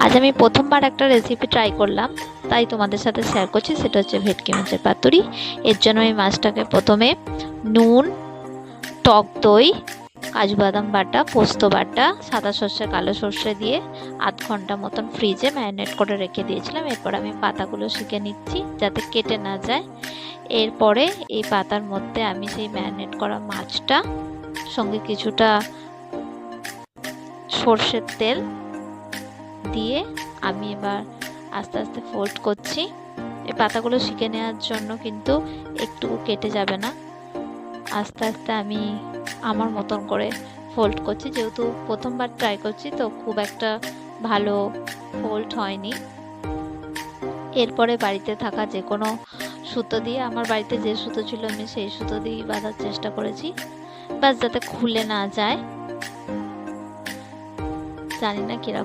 আজ আমি প্রথমবার একটা রেসিপি ট্রাই করলাম, তাই তোমাদের সাথে শেয়ার করছি। সেটা হচ্ছে ভেটকি মাছের পাতুরি। এর জন্য আমি মাছটাকে প্রথমে নুন, টক দই, কাজু বাদাম বাটা, পোস্ত বাটা, সাদা সর্ষে কালো সর্ষে দিয়ে ৮ ঘন্টা মতন ফ্রিজে ম্যারিনেট করে রেখে দিয়েছিলাম। এরপর আমি পাতাগুলো সেঁকে নিচ্ছি যাতে কেটে না যায়। এরপরে এই পাতার মধ্যে আমি সেই ম্যারিনেট করা মাছটা সঙ্গে কিছুটা সর্ষের তেল দিয়ে আমি এবার আস্তে আস্তে ফোল্ড করছি। এই পাতাগুলো শিখে নেওয়ার জন্য কিন্তু একটু কেটে যাবে না, আস্তে আস্তে আমি আমার মতন করে ফোল্ড করছি। যেহেতু প্রথমবার ট্রাই করছি তো খুব একটা ভালো ফোল্ড হয়নি। এরপরে বাড়িতে থাকা যে কোনো সুতো দিয়ে, আমার বাড়িতে যে সুতো ছিল আমি সেই সুতো দিয়েই বাঁধার চেষ্টা করেছি, বাস যাতে খুলে না যায়। জানি না